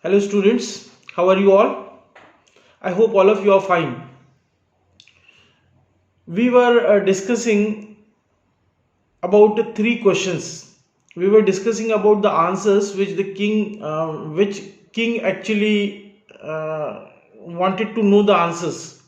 Hello students, how are you all? I hope all of you are fine. We were discussing about three questions. We were discussing about the answers which king actually wanted to know the answers.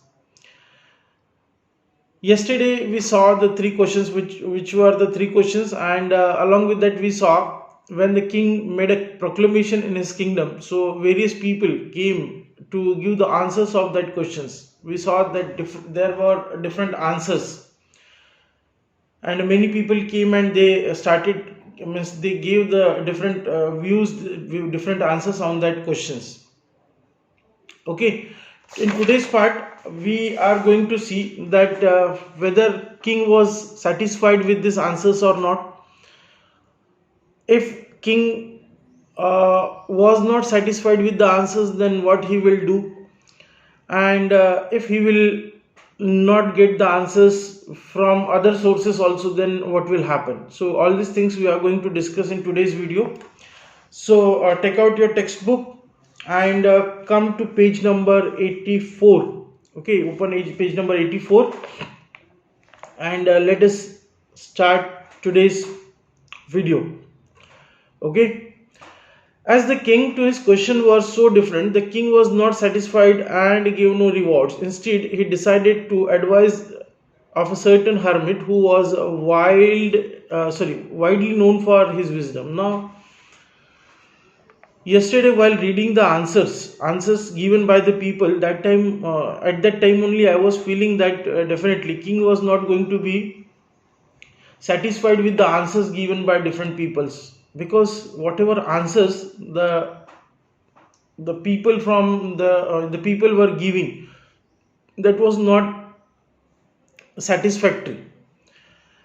Yesterday we saw the three questions which were the three questions, and along with that we saw when the king made a proclamation in his kingdom, so various people came to give the answers of that questions. We saw that there were different answers, and many people came and they started, means they gave the different views, different answers on that questions. Okay, in today's part we are going to see that whether king was satisfied with these answers or not. If king was not satisfied with the answers, then what he will do, and if he will not get the answers from other sources also, then what will happen. So all these things we are going to discuss in today's video. So take out your textbook and come to page number 84. Okay, open page number 84, and let us start today's video. Okay, as the king to his question was so different, the king was not satisfied and gave no rewards. Instead, he decided to advise of a certain hermit who was widely known for his wisdom. Now, yesterday while reading the answers given by the people, that time at that time only I was feeling that definitely king was not going to be satisfied with the answers given by different peoples, because whatever answers the people from the people were giving, that was not satisfactory.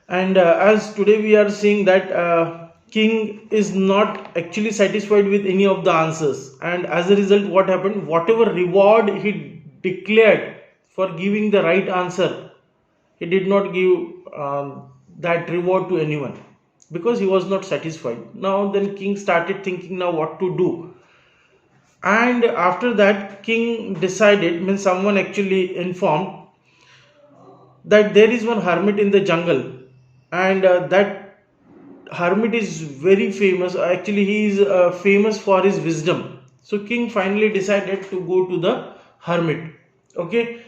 And as today we are seeing that king is not actually satisfied with any of the answers, and as a result what happened, whatever reward he declared for giving the right answer, he did not give that reward to anyone, because he was not satisfied. Now then king started thinking now what to do, and after that king decided, means someone actually informed that there is one hermit in the jungle, and that hermit is very famous. Actually he is famous for his wisdom. So king finally decided to go to the hermit. Okay,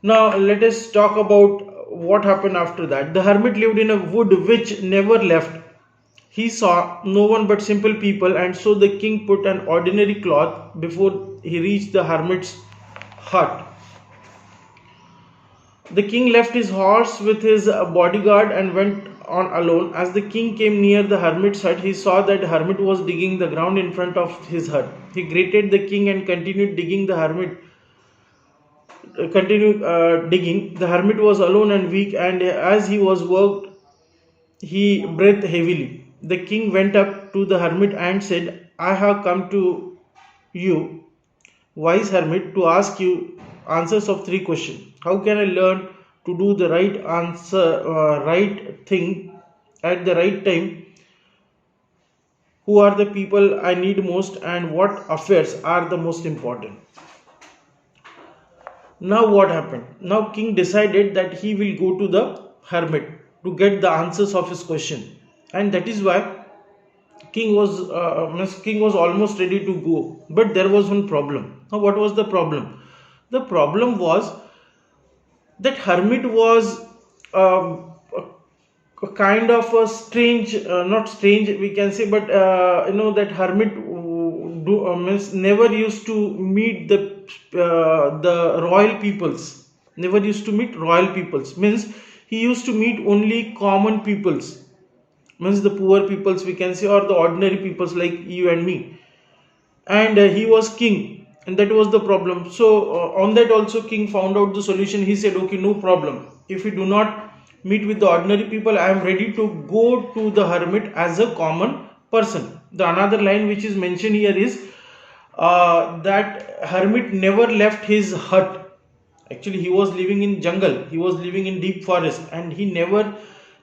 now let us talk about what happened after that. The hermit lived in a wood which never left. He saw no one but simple people, and so the king put an ordinary cloth before he reached the hermit's hut. The king left his horse with his bodyguard and went on alone. As the king came near the hermit's hut, he saw that the hermit was digging the ground in front of his hut. He greeted the king and continued digging. The hermit continued digging. The hermit was alone and weak, and as he was worked, he breathed heavily. The king went up to the hermit and said, I have come to you, wise hermit, to ask you answers of three questions. How can I learn to do the right right thing at the right time? Who are the people I need most, and what affairs are the most important? Now what happened? Now king decided that he will go to the hermit to get the answers of his question, and that is why king was almost ready to go. But there was one problem. Now what was the problem? The problem was that hermit was a kind of a strange, not strange we can say, but that hermit means never used to meet the royal peoples. Never used to meet royal peoples, means he used to meet only common peoples, means the poor peoples we can say, or the ordinary peoples like you and me. And he was king, and that was the problem. So on that also king found out the solution. He said, okay, no problem, if you do not meet with the ordinary people, I am ready to go to the hermit as a common person. The another line which is mentioned here is that hermit never left his hut. Actually he was living in jungle, he was living in deep forest, and he never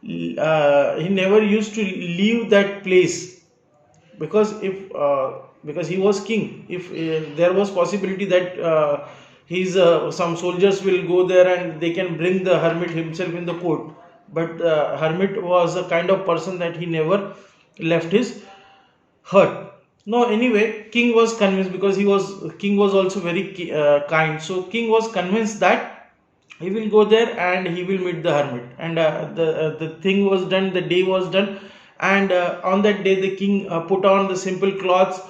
used to leave that place. because if because he was king, if there was possibility that his some soldiers will go there and they can bring the hermit himself in the court, but hermit was a kind of person that he never left his hut. No, anyway, king was convinced, because king was also very kind. So king was convinced that he will go there and he will meet the hermit, and the thing was done, the day was done, and on that day the king put on the simple clothes.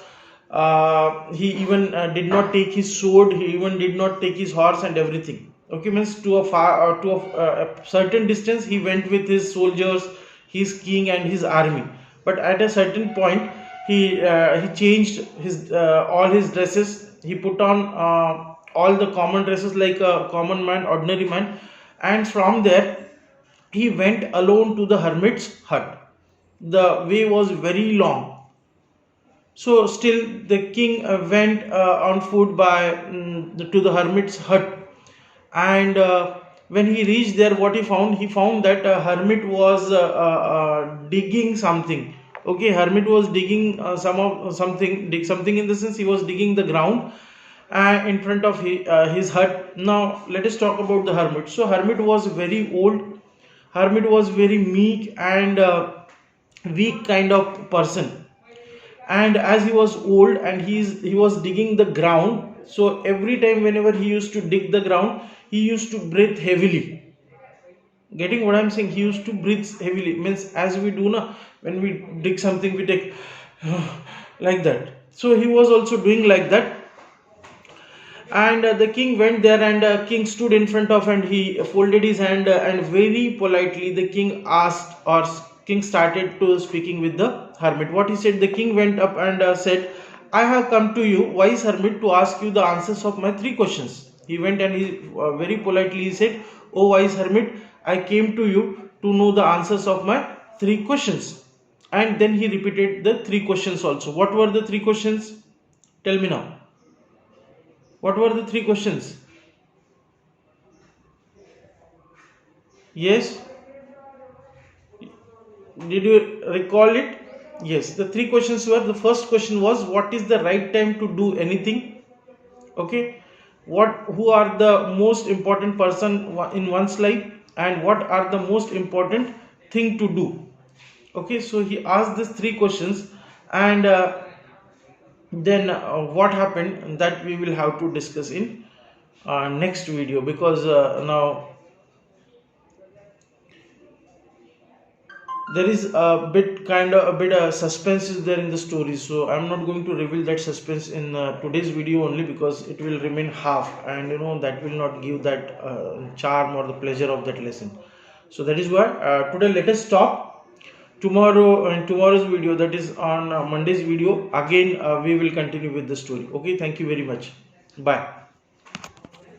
He even did not take his sword, he even did not take his horse and everything. Okay, means to a far to a certain distance he went with his soldiers, his king and his army. But at a certain point he changed his all his dresses. He put on all the common dresses like a common man, ordinary man, and from there he went alone to the hermit's hut. The way was very long, so still the king went on foot by to the hermit's hut, and when he reached there, what he found? He found that hermit was digging something. Okay, hermit was digging dig something, in the sense he was digging the ground in front of his hut. Now let us talk about the hermit. So hermit was very old. Hermit was very meek and weak kind of person, and as he was old and he was digging the ground, so every time whenever he used to dig the ground, he used to breathe heavily. Getting what I'm saying? He used to breathe heavily, means as we do now, when we dig something we take like that. So he was also doing like that, and the king went there, and king stood in front of, and he folded his hand, and very politely the king asked, or king started to speaking with the hermit. What he said? The king went up and said, I have come to you, wise hermit, to ask you the answers of my three questions. He went and he very politely he said, oh wise hermit, I came to you to know the answers of my three questions. And then he repeated the three questions also. What were the three questions? Tell me now. What were the three questions? Yes? Did you recall it? Yes, the three questions were, the first question was, what is the right time to do anything? Okay. Who are the most important person in one's life, and what are the most important thing to do? Okay, so he asked these three questions, and then what happened, that we will have to discuss in next video, because now there is a bit suspense is there in the story, so I'm not going to reveal that suspense in today's video only, because it will remain half, and that will not give that charm or the pleasure of that lesson. So that is why today let us stop. Tomorrow, in tomorrow's video, that is on Monday's video, again we will continue with the story. Okay, thank you very much. Bye.